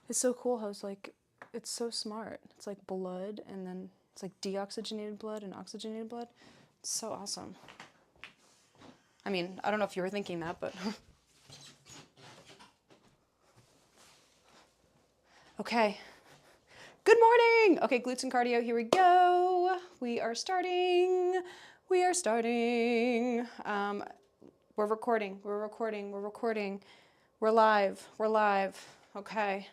It's so cool how it's like, it's so smart. It's like blood and then it's like deoxygenated blood and oxygenated blood. It's so awesome. I mean, I don't know if you were thinking that, but. Okay. Good morning. Okay, glutes and cardio, here we go. We are starting. We're recording. We're live. Okay,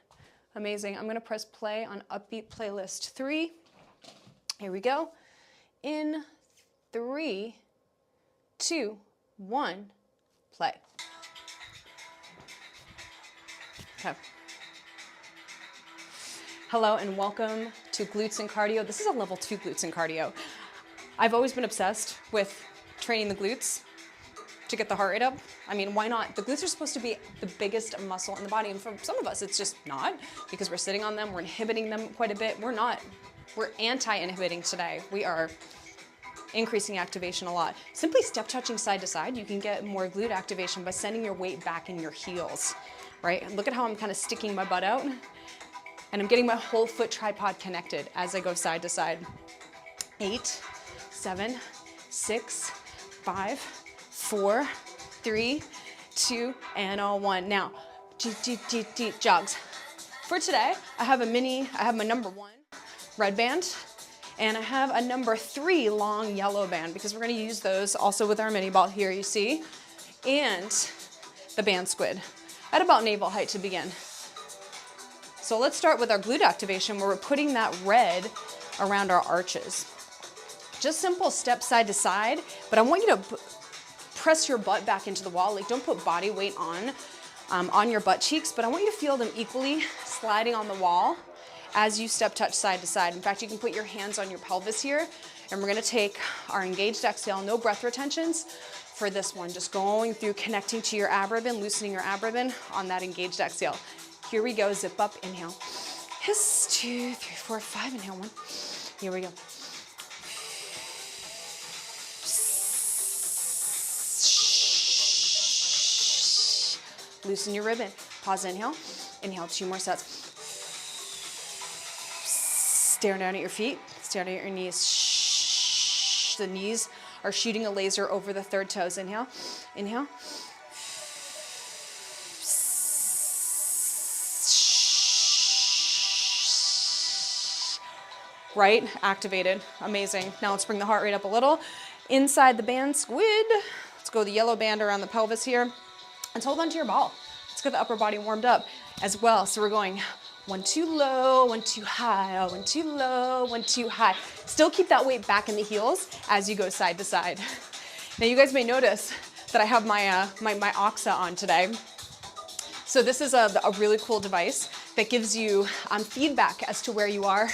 amazing. I'm gonna press play on Upbeat playlist 3. Here we go. In 3, 2, 1, play. Okay. Hello and welcome to Glutes and Cardio. This is a level 2 glutes and cardio. I've always been obsessed with training the glutes to get the heart rate up. I mean, why not? The glutes are supposed to be the biggest muscle in the body, and for some of us, it's just not, because we're sitting on them, we're inhibiting them quite a bit. We're anti-inhibiting today. We are increasing activation a lot. Simply step touching side to side, you can get more glute activation by sending your weight back in your heels, right? And look at how I'm kind of sticking my butt out, and I'm getting my whole foot tripod connected as I go side to side. 8, 7, 6, 5, 4, 3, 2, and 1. Now, jogs. For today, I have my number 1 red band, and I have a number 3 long yellow band, because we're gonna use those also with our mini ball here, you see, and the band squid at about navel height to begin. So let's start with our glute activation, where we're putting that red around our arches. Just simple steps side to side, but I want you to press your butt back into the wall. Like, don't put body weight on your butt cheeks, but I want you to feel them equally sliding on the wall as you step touch side to side. In fact, you can put your hands on your pelvis here, and we're gonna take our engaged exhale, no breath retentions for this one. Just going through, connecting to your ab ribbon, loosening your ab ribbon on that engaged exhale. Here we go, zip up, inhale. Hiss, 2, 3, 4, 5, inhale, 1. Here we go. Loosen your ribbon. Pause, inhale. Inhale, 2 more sets. Stare down at your feet. Stare down at your knees. Shh. The knees are shooting a laser over the third toes. Inhale. Inhale. Right? Activated. Amazing. Now let's bring the heart rate up a little. Inside the band squid. Let's go the yellow band around the pelvis here. Let's hold on to your ball. Let's get the upper body warmed up as well. So we're going 1, 2 low, 1, 2 high, 1, 2 low, 1, 2 high. Still keep that weight back in the heels as you go side to side. Now you guys may notice that I have my Oxa on today. So this is a really cool device that gives you feedback as to where you are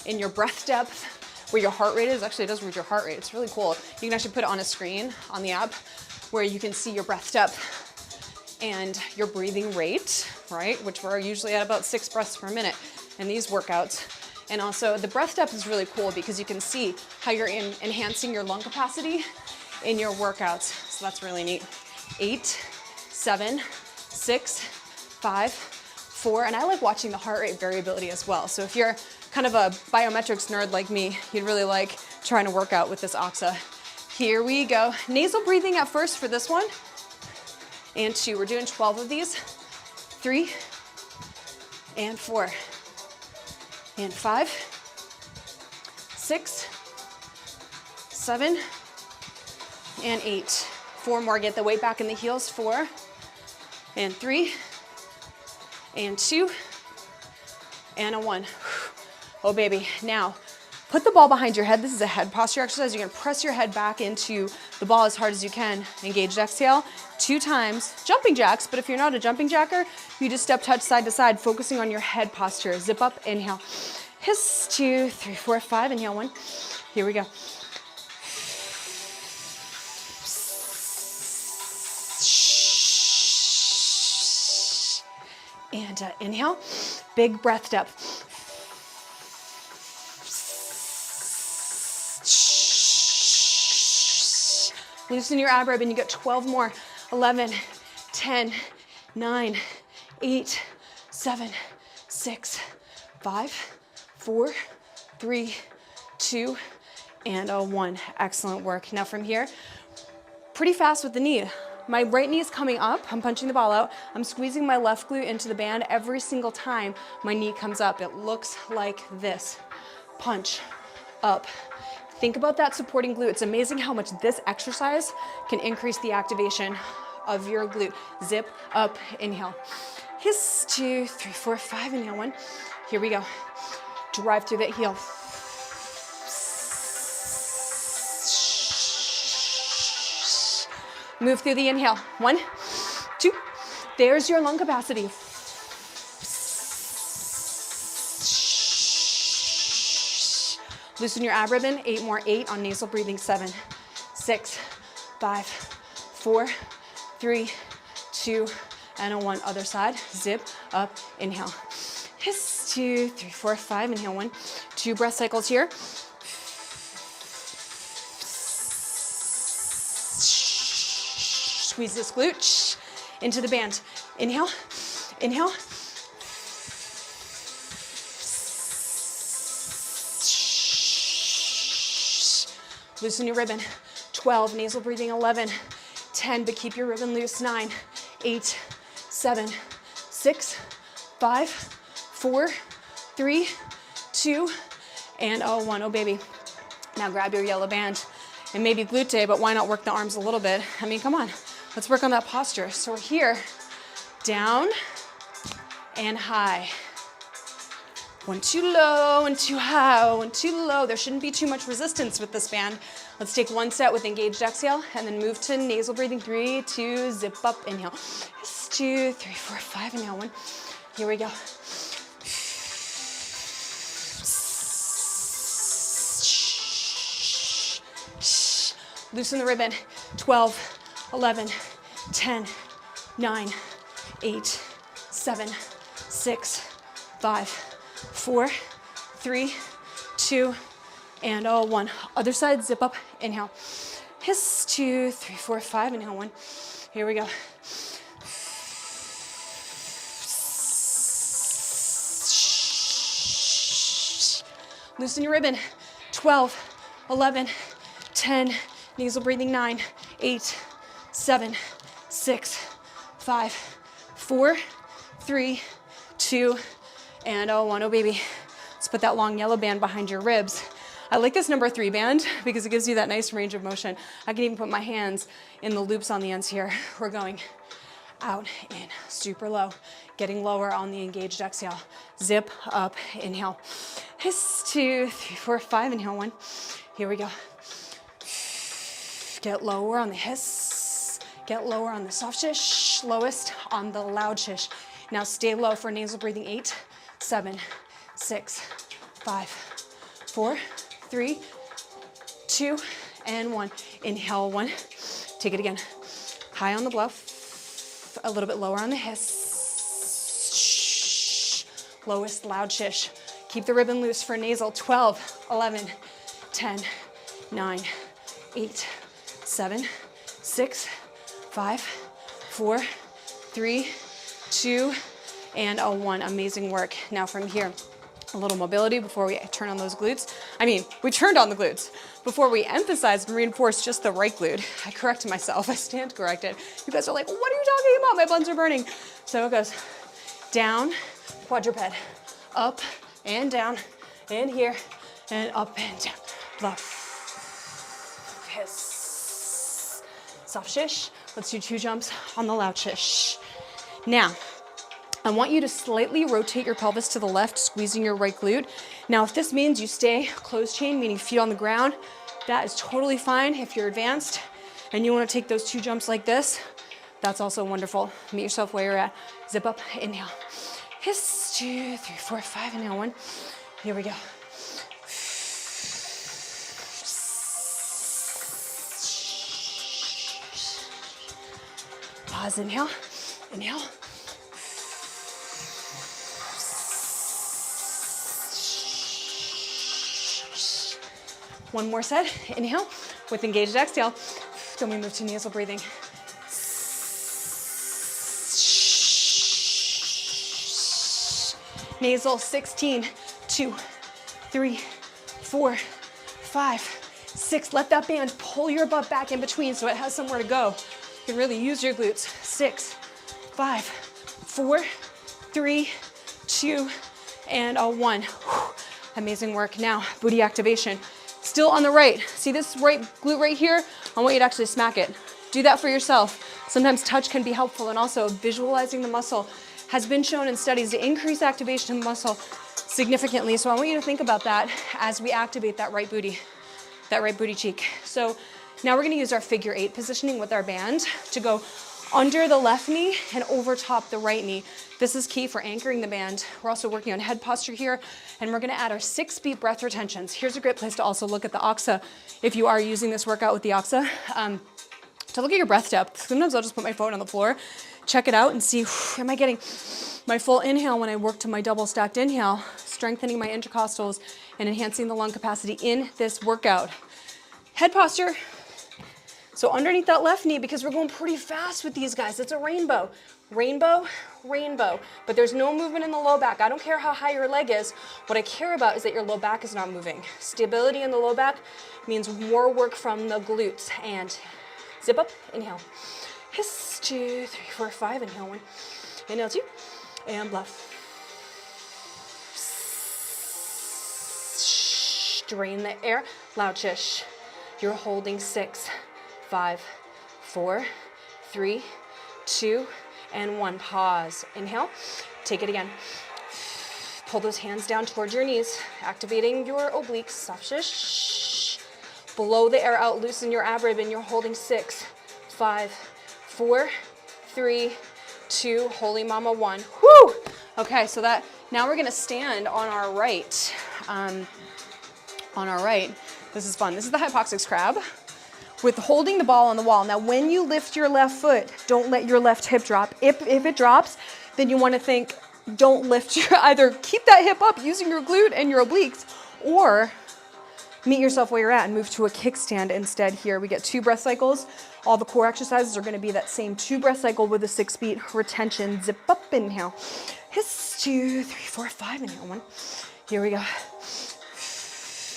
in your breath depth, where your heart rate is. Actually, it does read your heart rate. It's really cool. You can actually put it on a screen on the app where you can see your breath depth and your breathing rate, right? Which we're usually at about 6 breaths per minute in these workouts. And also the breath depth is really cool because you can see how you're enhancing your lung capacity in your workouts. So that's really neat. 8, 7, 6, 5, 4. And I like watching the heart rate variability as well. So if you're kind of a biometrics nerd like me, you'd really like trying to work out with this Oxa. Here we go. Nasal breathing at first for this one. And 2, we're doing 12 of these. 3, and 4, and 5, 6, 7, and 8. 4 more, get the weight back in the heels. 4, and 3, and 2, and a 1. Oh baby, now put the ball behind your head. This is a head posture exercise. You're gonna press your head back into the ball as hard as you can. Engaged exhale, 2 times. Jumping jacks, but if you're not a jumping jacker, you just step touch side to side, focusing on your head posture. Zip up, inhale. Hiss, 2, 3, 4, 5, inhale, 1. Here we go. And inhale, big breath depth. Loosen your ab ribbon, you get 12 more. 11, 10, 9, 8, 7, 6, 5, 4, 3, 2, and a 1. Excellent work. Now from here, pretty fast with the knee. My right knee is coming up. I'm punching the ball out. I'm squeezing my left glute into the band every single time my knee comes up. It looks like this. Punch, up. Think about that supporting glute. It's amazing how much this exercise can increase the activation of your glute. Zip, up, inhale. Hiss, 2, 3, 4, 5, inhale, 1. Here we go. Drive through that heel. Move through the inhale. 1, 2. There's your lung capacity. Loosen your ab ribbon. 8 more. 8 on nasal breathing. 7, 6, 5, 4, 3, 2, and a 1. Other side. Zip, up, inhale. Hiss, 2, 3, 4, 5. Inhale, 1. 2 breath cycles here. Squeeze this glute into the band. Inhale, inhale. Loosen your ribbon. 12, nasal breathing. 11, 10, but keep your ribbon loose. 9, 8, 7, 6, 5, 4, 3, 2, and 1. Oh, baby. Now grab your yellow band. And maybe glute day, but why not work the arms a little bit? I mean, come on. Let's work on that posture. So we're here, down and high. 1, 2 low, and 2 high, 1, 2 low. There shouldn't be too much resistance with this band. Let's take one set with engaged exhale and then move to nasal breathing. 3, 2, zip up, inhale. 2, 3, 4, 5, inhale, 1. Here we go. Loosen the ribbon. 12, 11, 10, 9, 8, 7, 6, 5, 4, 3, 2, and 1. Other side, zip up, inhale. Hiss, 2, 3, 4, 5, inhale, 1. Here we go. Loosen your ribbon. 12, 11, 10, nasal breathing. 9, 8, 7, 6, 5, 4, 3, 2, and 1. Oh, baby. Let's put that long yellow band behind your ribs. I like this number 3 band because it gives you that nice range of motion. I can even put my hands in the loops on the ends here. We're going out, in, super low, getting lower on the engaged exhale. Zip up, inhale. Hiss, 2, 3, 4, 5, inhale, 1. Here we go. Get lower on the hiss, get lower on the soft shish, lowest on the loud shish. Now stay low for nasal breathing. 8, 7, 6, 5, 4, 3, 2, and 1. Inhale, 1. Take it again. High on the blow, a little bit lower on the hiss. Shh. Lowest loud shish. Keep the ribbon loose for nasal. 12, 11, 10, 9, 8, 7, 6, 5, 4, 3, 2, and 1. Amazing work. Now from here, a little mobility before we turn on those glutes. I mean, we turned on the glutes before we emphasized and reinforced just the right glute. I corrected myself. I stand corrected. You guys are like, what are you talking about? My buns are burning. So it goes down, quadruped, up and down, and here, and up and down. Blow. Hiss. Soft shish. Let's do 2 jumps on the loud shish. Now, I want you to slightly rotate your pelvis to the left, squeezing your right glute. Now, if this means you stay closed chain, meaning feet on the ground, that is totally fine. If you're advanced and you want to take those 2 jumps like this, that's also wonderful. Meet yourself where you're at. Zip up, inhale. Hiss, 2, 3, 4, 5, inhale, 1. Here we go. Pause, inhale, inhale. One more set, inhale, with engaged exhale. Then we move to nasal breathing. Nasal, 16, 2, 3, 4, 5, 6. Let that band pull your butt back in between so it has somewhere to go. You can really use your glutes. 6, 5, 4, 3, 2, and a 1. Whew. Amazing work. Now, booty activation. Still on the right. See this right glute right here? I want you to actually smack it. Do that for yourself. Sometimes touch can be helpful, and also visualizing the muscle has been shown in studies to increase activation of the muscle significantly. So I want you to think about that as we activate that right booty cheek. So now we're gonna use our figure 8 positioning with our band to go under the left knee and over top the right knee. This is key for anchoring the band. We're also working on head posture here, and we're gonna add our 6-beat breath retentions. Here's a great place to also look at the OXA if you are using this workout with the OXA, to look at your breath depth. Sometimes I'll just put my phone on the floor, check it out and see, am I getting my full inhale when I work to my double stacked inhale, strengthening my intercostals and enhancing the lung capacity in this workout. Head posture. So underneath that left knee, because we're going pretty fast with these guys, it's a rainbow. Rainbow, rainbow. But there's no movement in the low back. I don't care how high your leg is. What I care about is that your low back is not moving. Stability in the low back means more work from the glutes. And zip up, inhale. Hiss, 2, 3, 4, 5, inhale 1. Inhale 2, and bluff. Drain the air, loud shish. You're holding 6, 5, 4, 3, 2, and 1. Pause. Inhale. Take it again. Pull those hands down towards your knees, activating your obliques. Soft shish. Blow the air out. Loosen your ab ribbon. You're holding 6, 5, 4, 3, 2. Holy mama 1. Woo! Okay, so that now we're gonna stand on our right. This is fun. This is the hypoxics crab with holding the ball on the wall. Now, when you lift your left foot, don't let your left hip drop. If it drops, then you want to think, don't lift your, either keep that hip up using your glute and your obliques, or meet yourself where you're at and move to a kickstand instead here. We get 2 breath cycles. All the core exercises are going to be that same 2 breath cycle with a 6-beat retention. Zip up, inhale. Hiss, 2, 3, 4, 5, inhale 1. Here we go.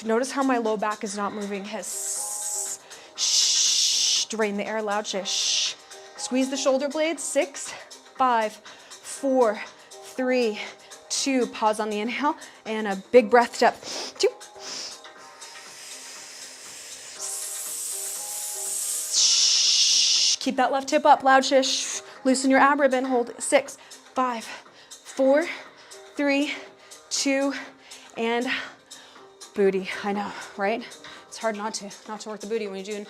Notice how my low back is not moving. Hiss. Shh. Drain the air, loud shish. Squeeze the shoulder blades. 6, 5, 4, 3, 2. Pause on the inhale and a big breath step. 2. Shh. Keep that left hip up, loud shish. Loosen your ab ribbon. Hold 6, 5, 4, 3, 2, and booty. I know, right? It's hard not to work the booty when you're doing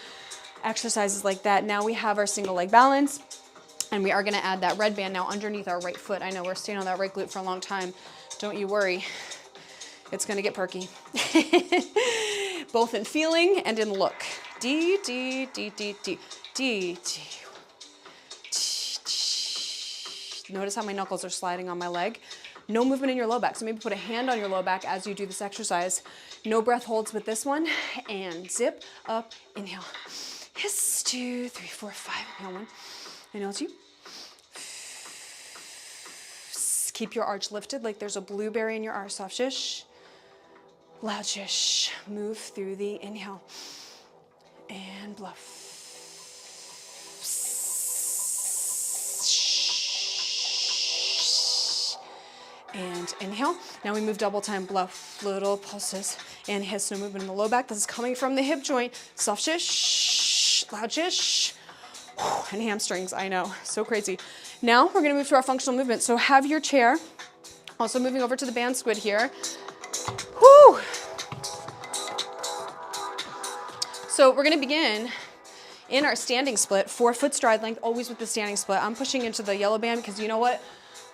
exercises like that. Now we have our single leg balance, and we are gonna add that red band now underneath our right foot. I know we're staying on that right glute for a long time. Don't you worry. It's gonna get perky. Both in feeling and in look. D, D, D, D, D, D, D. Notice how my knuckles are sliding on my leg. No movement in your low back. So maybe put a hand on your low back as you do this exercise. No breath holds with this one. And zip up, inhale. Hiss, 2, 3, 4, 5. Inhale 1. Inhale 2. Keep your arch lifted like there's a blueberry in your arch. Soft shish. Loud shish. Move through the inhale. And bluff. And inhale. Now we move double time, bluff, little pulses, and hiss. No movement in the low back. This is coming from the hip joint. Soft shish, loud shish, and hamstrings. I know, so crazy. Now we're gonna move to our functional movement. So have your chair. Also moving over to the band squid here. Woo! So we're gonna begin in our standing split, 4-foot stride length, always with the standing split. I'm pushing into the yellow band because you know what?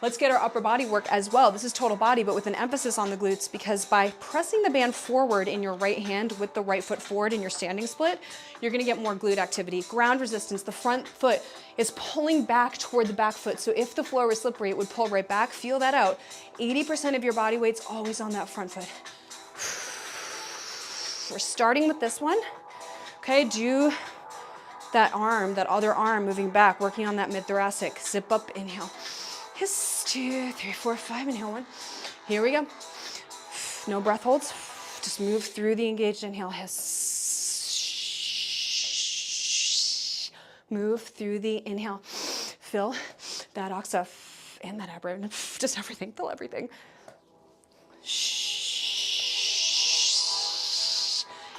Let's get our upper body work as well. This is total body, but with an emphasis on the glutes, because by pressing the band forward in your right hand with the right foot forward in your standing split, you're gonna get more glute activity. Ground resistance, the front foot is pulling back toward the back foot. So if the floor was slippery, it would pull right back. Feel that out. 80% of your body weight's always on that front foot. We're starting with this one. Okay, do that arm, that other arm moving back, working on that mid-thoracic. Zip up, inhale. Hiss, 2, 3, 4, 5, inhale 1. Here we go. No breath holds. Just move through the engaged inhale. Move through the inhale. Fill that oxa and that abdomen. Just everything. Fill everything.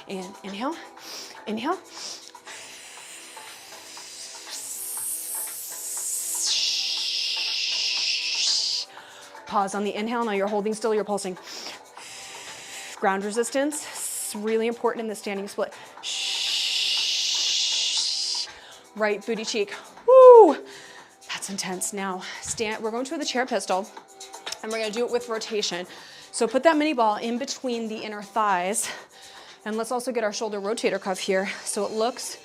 And inhale. Inhale. Pause on the inhale. Now you're holding still, you're pulsing. Ground resistance. It's really important in the standing split. Right booty cheek. Woo! That's intense. Now, we're going to the chair pistol, and we're gonna do it with rotation. So put that mini ball in between the inner thighs, and let's also get our shoulder rotator cuff here. So it looks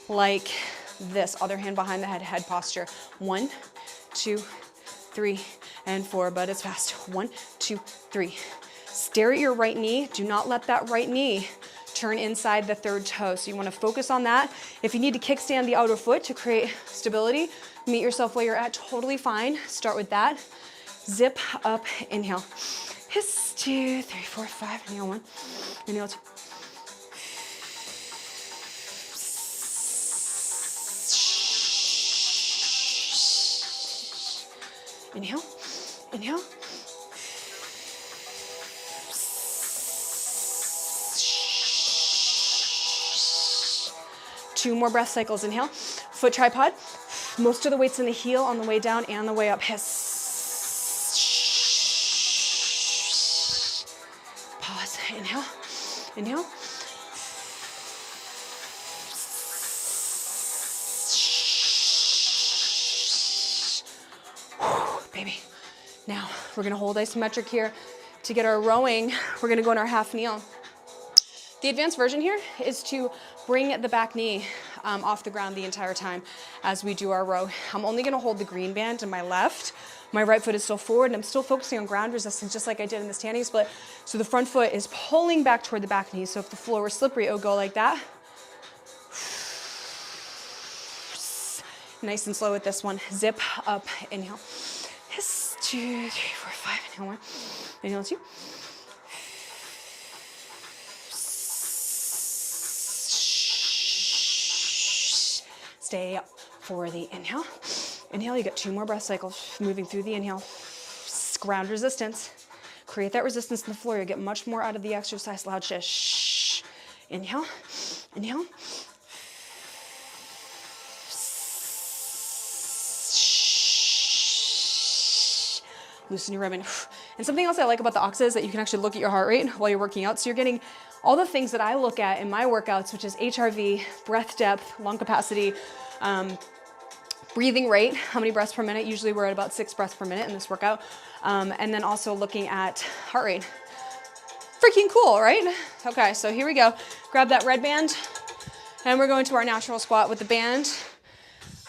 like this. Other hand behind the head, head posture. 1, 2, 3, and 4, but it's fast. 1, 2, 3. Stare at your right knee. Do not let that right knee turn inside the third toe. So you want to focus on that. If you need to kickstand the outer foot to create stability, meet yourself where you're at, totally fine. Start with that. Zip up, inhale. Hiss, 2, 3, 4, 5, inhale 1, inhale 2. Inhale, inhale. Two more breath cycles. Inhale, foot tripod. Most of the weight's in the heel on the way down and the way up. Hiss. Pause. Inhale, inhale. Baby. Now we're gonna hold isometric here. To get our rowing, we're gonna go in our half kneel. The advanced version here is to bring the back knee off the ground the entire time as we do our row. I'm only gonna hold the green band in my left. My right foot is still forward, and I'm still focusing on ground resistance just like I did in the standing split. So the front foot is pulling back toward the back knee. So if the floor were slippery, it would go like that. Nice and slow with this one. Zip up, inhale. Hiss, 2, 3, 4, 5, inhale 1, inhale 2. Stay up for the inhale. Inhale, you get 2 more breath cycles. Moving through the inhale. Ground resistance. Create that resistance in the floor. You get much more out of the exercise. Loud shish. Inhale, inhale. Loosen your ribbon. And something else I like about the oxa is that you can actually look at your heart rate while you're working out. So you're getting all the things that I look at in my workouts, which is HRV, breath depth, lung capacity, breathing rate, how many breaths per minute. Usually we're at about 6 breaths per minute in this workout. And then also looking at heart rate. Freaking cool, right? Okay, so here we go. Grab that red band, and we're going to our natural squat with the band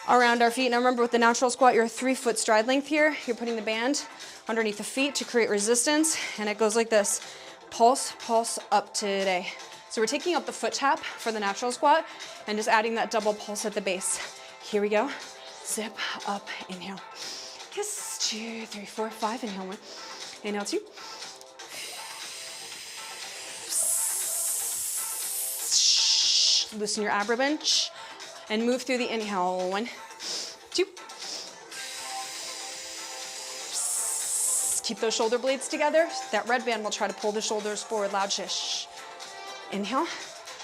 around our feet. Now remember, with the natural squat, you're a 3-foot stride length here. You're putting the band underneath the feet to create resistance, and it goes like this. Pulse, pulse up today. So we're taking up the foot tap for the natural squat and just adding that double pulse at the base. Here we go. Zip up, inhale. Kiss, 2, 3, 4, 5, inhale 1, inhale 2. Loosen your ab ribbon and move through the inhale. 1, 2. Keep those shoulder blades together. That red band will try to pull the shoulders forward. Loud shish. Inhale.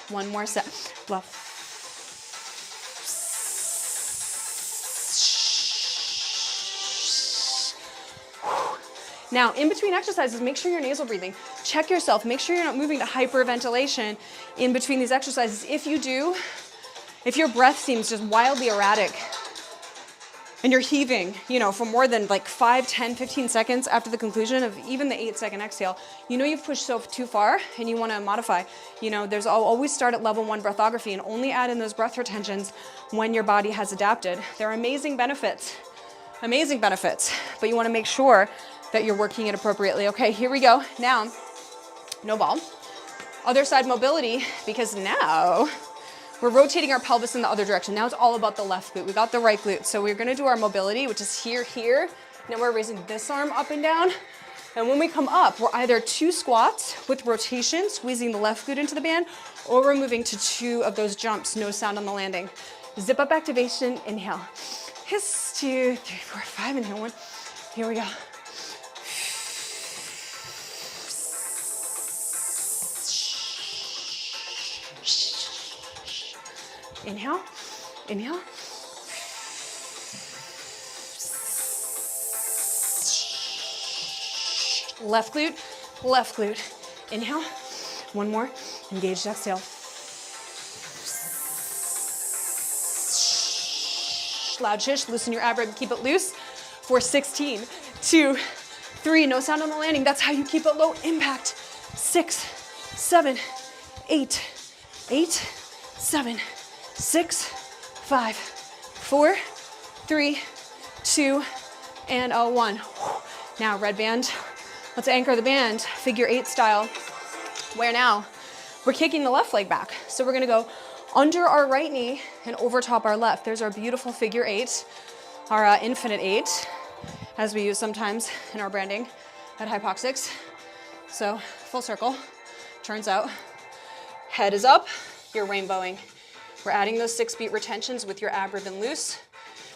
1 more set. Bluff. Now, in between exercises, make sure you're nasal breathing. Check yourself. Make sure you're not moving to hyperventilation in between these exercises. If you do, if your breath seems just wildly erratic and you're heaving, for more than like 5, 10, 15 seconds after the conclusion of even the 8-second exhale, you've pushed too far and you want to modify. There's always start at level 1 breathography and only add in those breath retentions when your body has adapted. There are amazing benefits, but you want to make sure that you're working it appropriately. Okay, here we go. Now, no ball. Other side mobility, because now we're rotating our pelvis in the other direction. Now it's all about the left glute. We got the right glute. So we're gonna do our mobility, which is here. Now we're raising this arm up and down. And when we come up, we're either 2 squats with rotation, squeezing the left glute into the band, or we're moving to 2 of those jumps, no sound on the landing. Zip up activation, inhale. Hiss, 2, 3, 4, 5, inhale, 1. Here we go. Inhale, inhale. Left glute, left glute. Inhale, 1 more, engaged exhale. Loud shish, loosen your ab rib, keep it loose for 16, 2, 3, no sound on the landing. That's how you keep it low impact. 6, 7, 8, 7, 6, 5, 4, 3, 2, and a 1. Now red band. Let's anchor the band, figure 8 style, where now we're kicking the left leg back. So we're gonna go under our right knee and over top our left. There's our beautiful figure 8, our infinite 8, as we use sometimes in our branding at Hypoxics. So full circle, turns out, head is up, you're rainbowing. We're adding those 6 beat retentions with your ab ribbon loose,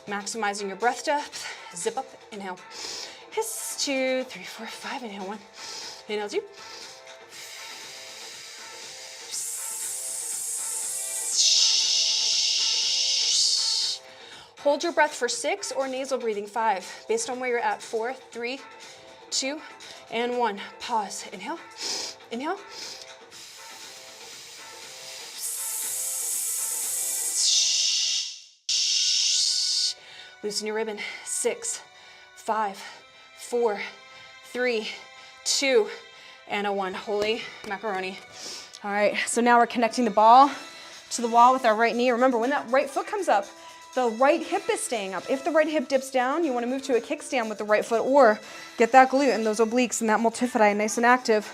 maximizing your breath depth, zip up, inhale. Hiss, 2, 3, 4, 5, inhale 1, inhale 2. Hold your breath for 6 or nasal breathing 5, based on where you're at. 4, 3, 2, and 1. Pause, inhale, inhale. Loosen your ribbon. 6, 5, 4, 3, 2, and a 1. Holy macaroni. All right, so now we're connecting the ball to the wall with our right knee. Remember, when that right foot comes up, the right hip is staying up. If the right hip dips down, you want to move to a kickstand with the right foot, or get that glute and those obliques and that multifidi nice and active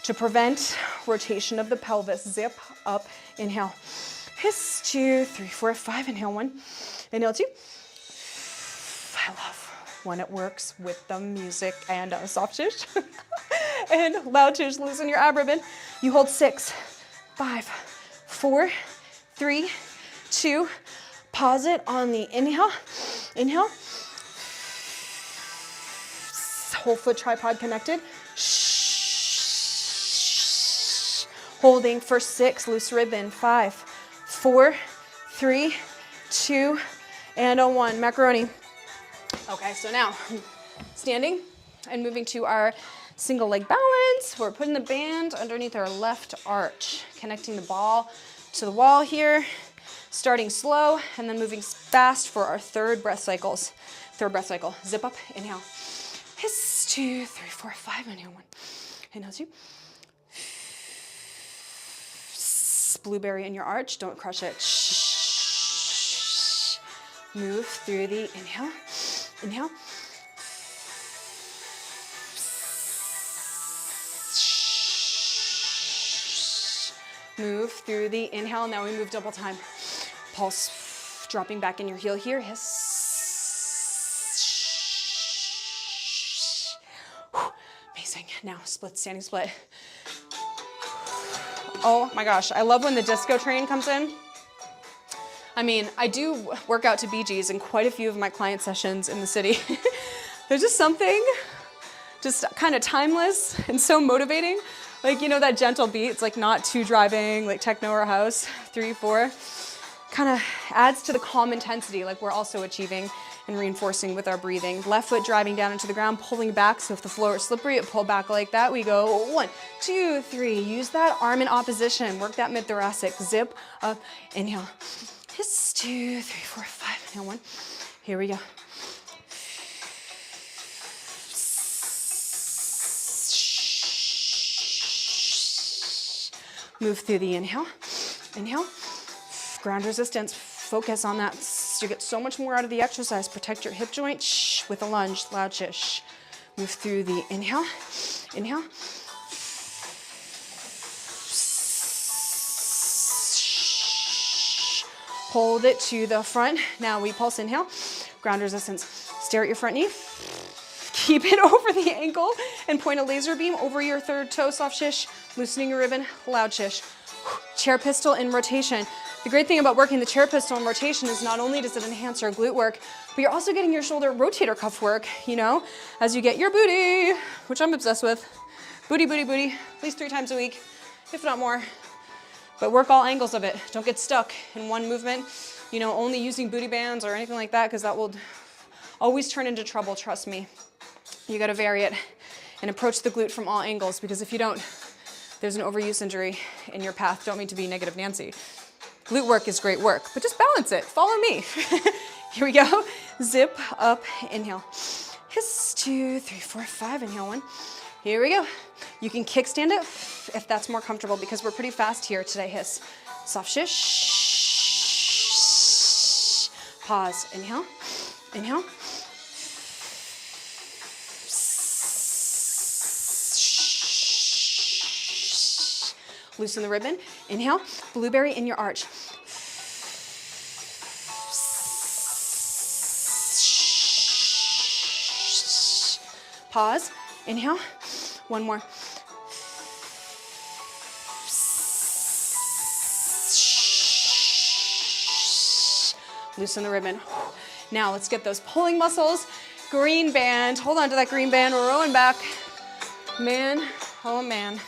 to prevent rotation of the pelvis. Zip up, inhale. Hiss, 2, 3, 4, 5, inhale 1, inhale 2. I love when it works with the music and soft shish and loud shish. Loosen your ab ribbon. You hold 6, 5, 4, 3, 2. Pause it on the inhale. Inhale. Whole foot tripod connected. Holding for 6. Loose ribbon. 5, 4, 3, 2, and a 1. Macaroni. Okay, so now standing and moving to our single leg balance. We're putting the band underneath our left arch, connecting the ball to the wall here, starting slow and then moving fast for our third breath cycle. Zip up, inhale. Hiss, 2, 3, 4, 5, inhale 1. Inhale 2. Blueberry in your arch, don't crush it. Move through the inhale. Inhale. Move through the inhale. Now we move double time. Pulse, dropping back in your heel here. Hiss. Amazing. Now split, standing split. Oh my gosh, I love when the disco train comes in. I mean, I do work out to Bee Gees in quite a few of my client sessions in the city. There's just something just kind of timeless and so motivating. Like, you know, that gentle beat, it's like not too driving, like techno or house, 3, 4. Kind of adds to the calm intensity like we're also achieving and reinforcing with our breathing. Left foot driving down into the ground, pulling back. So if the floor is slippery, it pull back like that. We go 1, 2, 3. Use that arm in opposition. Work that mid-thoracic. Zip up, inhale. Hiss, 2, 3, 4, 5. Inhale 1. Here we go. Move through the inhale. Inhale. Ground resistance. Focus on that. You get so much more out of the exercise. Protect your hip joint with a lunge. Loud shish. Move through the inhale. Inhale. Hold it to the front. Now we pulse, inhale. Ground resistance. Stare at your front knee. Keep it over the ankle and point a laser beam over your third toe, soft shish, loosening your ribbon, loud shish. Chair pistol in rotation. The great thing about working the chair pistol in rotation is not only does it enhance your glute work, but you're also getting your shoulder rotator cuff work, you know, as you get your booty, which I'm obsessed with. Booty, booty, booty, at least 3 times a week, if not more. But work all angles of it. Don't get stuck in one movement, you know, only using booty bands or anything like that, because that will always turn into trouble, trust me. You gotta vary it and approach the glute from all angles, because if you don't, there's an overuse injury in your path. Don't mean to be negative Nancy. Glute work is great work, but just balance it. Follow me. Here we go. Zip up, inhale. Hiss, 2, 3, 4, 5, inhale 1. Here we go. You can kickstand it if that's more comfortable, because we're pretty fast here today. Hiss, soft shish. Pause, inhale, inhale. Loosen the ribbon, inhale, blueberry in your arch. Pause, inhale, one more. Loosen the ribbon. Now let's get those pulling muscles. Green band, hold on to that green band, we're rowing back. Man, oh man.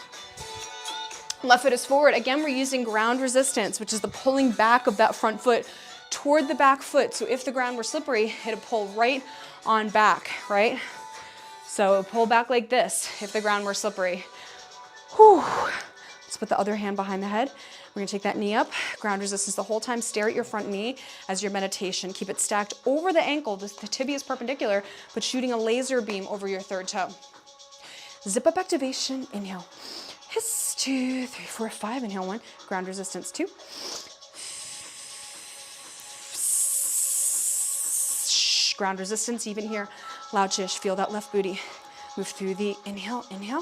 Left foot is forward. Again, we're using ground resistance, which is the pulling back of that front foot toward the back foot. So if the ground were slippery, it'd pull right on back, right? So pull back like this if the ground were slippery. Whew. Let's put the other hand behind the head. We're gonna take that knee up. Ground resistance the whole time. Stare at your front knee as your meditation. Keep it stacked over the ankle. The tibia is perpendicular, but shooting a laser beam over your third toe. Zip up activation, inhale. Hiss, 2, 3, 4, 5, inhale 1. Ground resistance 2. Ground resistance even here. Loud shish, feel that left booty. Move through the inhale, inhale.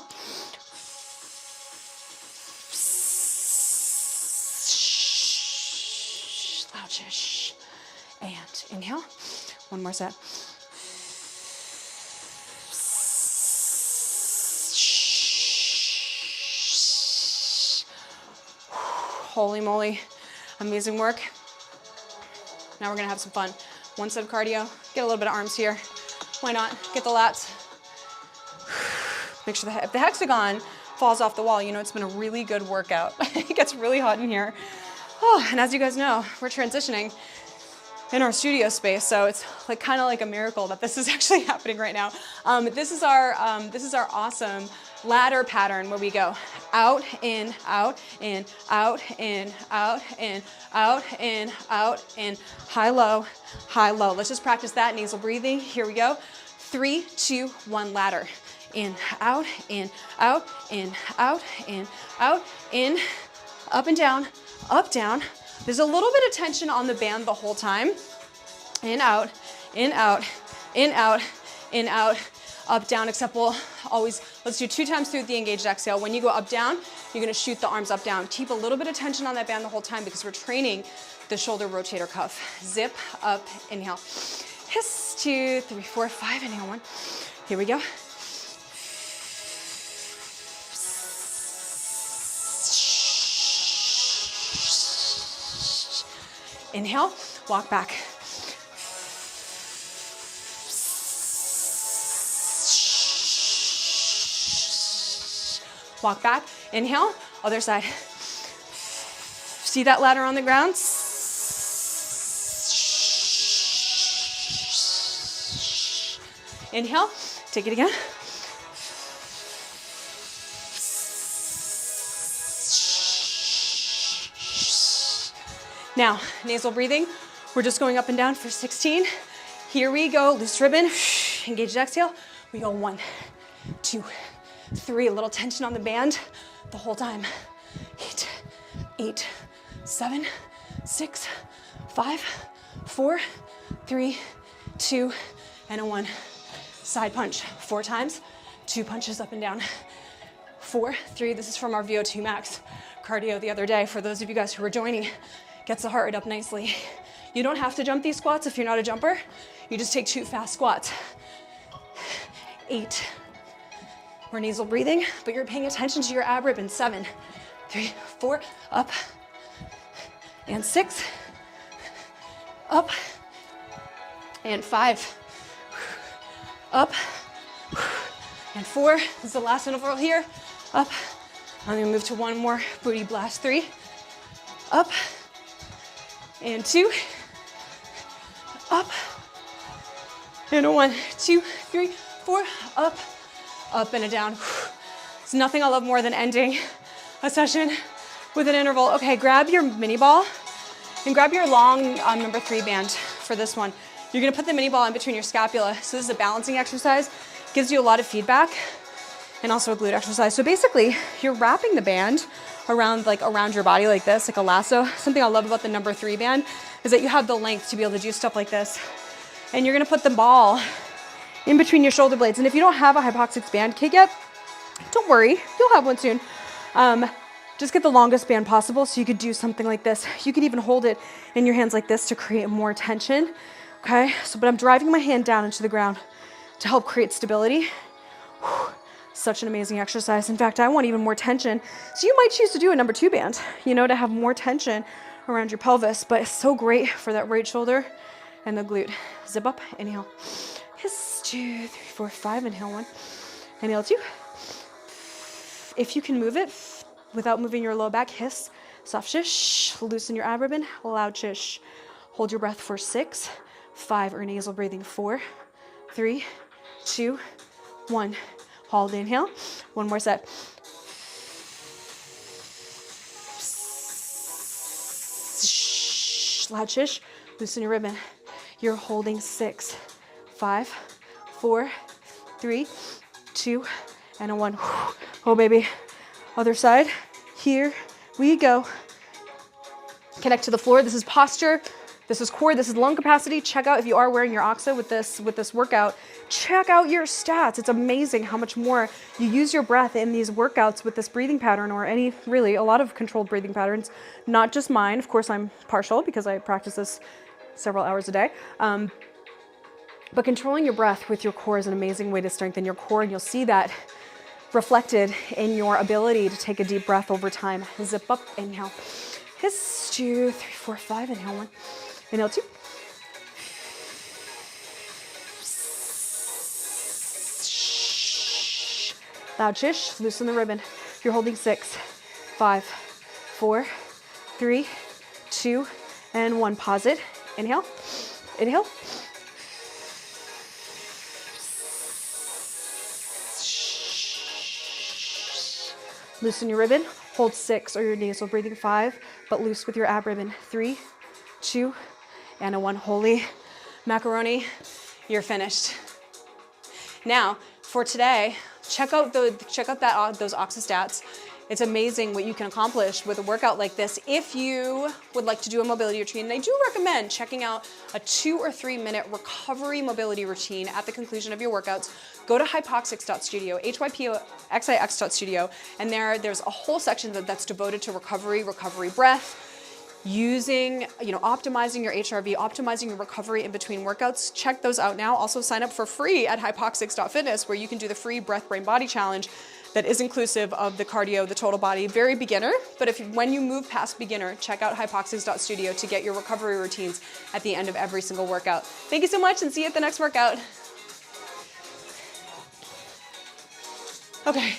Loud shish. And inhale. One more set. Holy moly, amazing work. Now we're gonna have some fun. One set of cardio, get a little bit of arms here. Why not? Get the lats. Make sure if the hexagon falls off the wall, you know it's been a really good workout. It gets really hot in here. Oh, and as you guys know, we're transitioning in our studio space, so it's like kind of like a miracle that this is actually happening right now. This is our awesome ladder pattern where we go out, in, out, in, out, in, out, in, out, in, out, in, high, low, high, low. Let's just practice that nasal breathing. Here we go. 3, 2, 1, ladder. In, out, in, out, in, out, in, out, in, up and down, up, down. There's a little bit of tension on the band the whole time. In, out, in, out, in, out, in, out, up, down, except we'll always, let's do 2 times through the engaged exhale. When you go up, down, you're gonna shoot the arms up, down. Keep a little bit of tension on that band the whole time because we're training the shoulder rotator cuff. Zip, up, inhale. Hiss, 2, 3, 4, 5, inhale 1. Here we go. Inhale, walk back. Walk back, inhale, other side. See that ladder on the ground? Inhale, take it again. Now, nasal breathing, we're just going up and down for 16. Here we go, loose ribbon, engaged exhale. We go 1, 2, 3, a little tension on the band the whole time. 8, 7, 6, 5, 4, 3, 2, and a 1. Side punch 4 times, 2 punches up and down. 4, 3, this is from our VO2 max cardio the other day. For those of you guys who are joining, gets the heart rate up nicely. You don't have to jump these squats if you're not a jumper. You just take 2 fast squats. 8. We're nasal breathing, but you're paying attention to your ab rib in 7, 3, 4, up, and 6, up, and 5, up, and 4. This is the last interval here, up. I'm gonna move to one more booty blast. 3, up, and 2, up, and a 1, 2, 3, 4, up, up and a down. There's nothing I love more than ending a session with an interval. Okay, grab your mini ball and grab your long number 3 band for this one. You're gonna put the mini ball in between your scapula. So this is a balancing exercise. Gives you a lot of feedback and also a glute exercise. So basically, you're wrapping the band around your body like this, like a lasso. Something I love about the number 3 band is that you have the length to be able to do stuff like this. And you're gonna put the ball in between your shoulder blades. And if you don't have a hypoxic band kit yet, don't worry, you'll have one soon. Just get the longest band possible so you could do something like this. You could even hold it in your hands like this to create more tension, okay? But I'm driving my hand down into the ground to help create stability. Such an amazing exercise. In fact, I want even more tension. So you might choose to do a number 2 band, to have more tension around your pelvis, but it's so great for that right shoulder and the glute. Zip up, inhale. Hiss, 2, 3, 4, 5, inhale 1. Inhale 2. If you can move it without moving your low back, hiss, soft shish, loosen your abdomen, loud shish. Hold your breath for 6, 5, or nasal breathing, 4, 3, 2, 1. Hold, inhale. One more set. Loud shish, loosen your ribbon. You're holding 6, 5, 4, 3, 2, and a 1. Oh, baby. Other side. Here we go. Connect to the floor. This is posture. This is core. This is lung capacity. Check out if you are wearing your OXA with this workout. Check out your stats. It's amazing how much more you use your breath in these workouts with this breathing pattern, or a lot of controlled breathing patterns, not just mine. Of course, I'm partial because I practice this several hours a day. But controlling your breath with your core is an amazing way to strengthen your core, and you'll see that reflected in your ability to take a deep breath over time. Zip up, inhale. Hiss, 2, 3, 4, 5, inhale 1. Inhale 2. Loud shish, loosen the ribbon. You're holding 6, 5, 4, 3, 2, and 1. Pause it. Inhale. Inhale. Loosen your ribbon. Hold 6 or your nasal breathing, 5, but loose with your ab ribbon. 3, 2, and a 1. Holy macaroni, you're finished. Now, for today, check out those OXA stats. It's amazing what you can accomplish with a workout like this. If you would like to do a mobility routine, and I do recommend checking out a 2 or 3 minute recovery mobility routine at the conclusion of your workouts. Go to hypoxix.studio, hypoxix.studio, and there's a whole section that's devoted to recovery breath, using, optimizing your HRV, optimizing your recovery in between workouts. Check those out now. Also sign up for free at hypoxix.fitness, where you can do the free breath, brain, body challenge that is inclusive of the cardio, the total body, very beginner. But when you move past beginner, check out hypoxix.studio to get your recovery routines at the end of every single workout. Thank you so much, and see you at the next workout. Okay.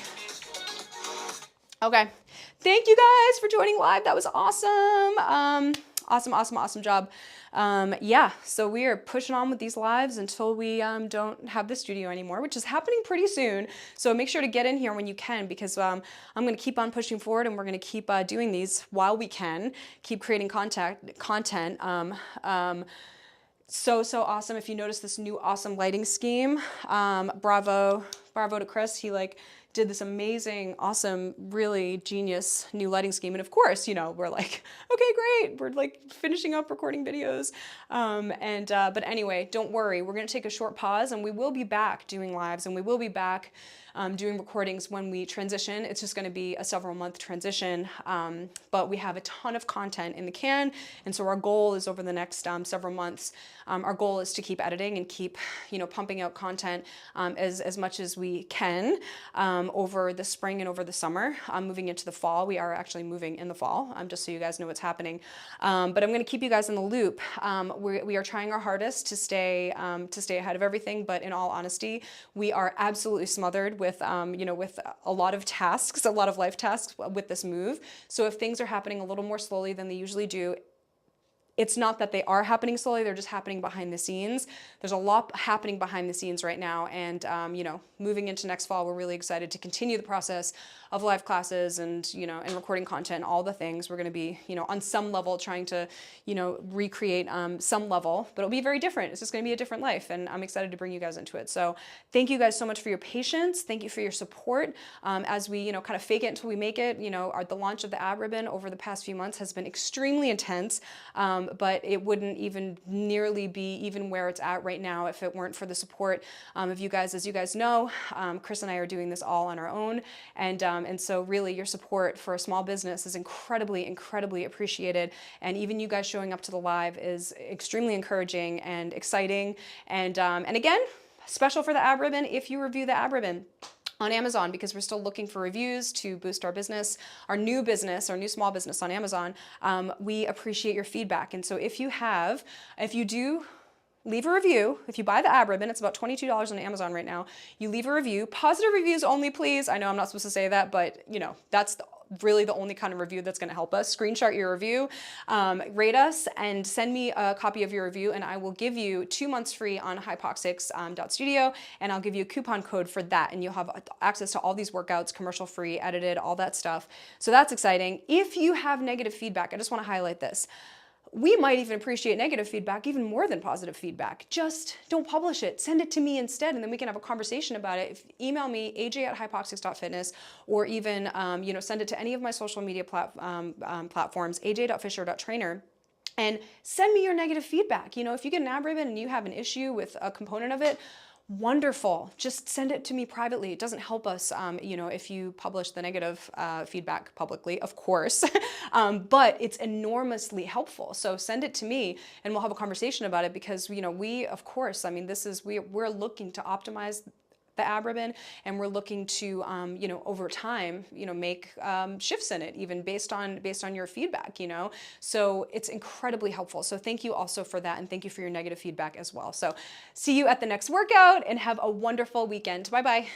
Thank you guys for joining live. That was awesome. Awesome job. So we are pushing on with these lives until we don't have the studio anymore, which is happening pretty soon. So make sure to get in here when you can, because I'm going to keep on pushing forward, and we're going to keep doing these while we can, keep creating content. So awesome. If you notice this new awesome lighting scheme, bravo to Chris. He did this amazing, awesome, really genius new lighting scheme. And of course, you know, we're like, okay, great. We're like finishing up recording videos. But anyway, don't worry. We're going to take a short pause and we will be back doing lives, and we will be back doing recordings when we transition. It's just going to be a several month transition, but we have a ton of content in the can. And so our goal is over the next several months, our goal is to keep editing and keep, you know, pumping out content as much as we can over the spring and over the summer. Moving into the fall, we are actually moving in the fall, just so you guys know what's happening. But I'm going to keep you guys in the loop. We are trying our hardest to stay ahead of everything, but in all honesty, we are absolutely smothered with, you know, with a lot of tasks, a lot of life tasks with this move. So if things are happening a little more slowly than they usually do, it's not that they are happening slowly, they're just happening behind the scenes. There's a lot happening behind the scenes right now. And, you know, moving into next fall, we're really excited to continue the process of live classes and, you know, and recording content, all the things. We're going to be, you know, on some level trying to, you know, recreate some level, but it'll be very different. It's just going to be a different life. And I'm excited to bring you guys into it. So thank you guys so much for your patience. Thank you for your support as we, you know, kind of fake it until we make it. You know, the launch of the ab ribbon over the past few months has been extremely intense. But it wouldn't even nearly be even where it's at right now if it weren't for the support of you guys. As you guys know, Chris and I are doing this all on our own. And so really your support for a small business is incredibly, incredibly appreciated. And even you guys showing up to the live is extremely encouraging and exciting. And again, special for the ab ribbon if you review the ab ribbon on Amazon, because we're still looking for reviews to boost our business, our new small business on Amazon. We appreciate your feedback. And so if you do leave a review, if you buy the ab ribbon, it's about $22 on Amazon right now. You leave a review, positive reviews only, please. I know I'm not supposed to say that, but you know, that's really the only kind of review that's going to help us. Screenshot your review, rate us, and send me a copy of your review, and I will give you 2 months free on hypoxics.studio, and I'll give you a coupon code for that, and you'll have access to all these workouts, commercial free, edited, all that stuff. So that's exciting. If you have negative feedback, I just want to highlight this. We might even appreciate negative feedback even more than positive feedback. Just don't publish it. Send it to me instead, and then we can have a conversation about it. Email me, aj@hypoxics.fitness, or even you know, send it to any of my social media platforms, aj.fisher.trainer. And send me your negative feedback. You know, if you get an ab ribbon and you have an issue with a component of it, wonderful. Just send it to me privately. It doesn't help us, you know, if you publish the negative feedback publicly, of course, but it's enormously helpful. So send it to me and we'll have a conversation about it, because, you know, we, of course, I mean, we're looking to optimize the ab ribbon, and we're looking to, you know, over time, you know, make shifts in it, even based on your feedback, you know. So it's incredibly helpful. So thank you also for that, and thank you for your negative feedback as well. So see you at the next workout, and have a wonderful weekend. Bye-bye.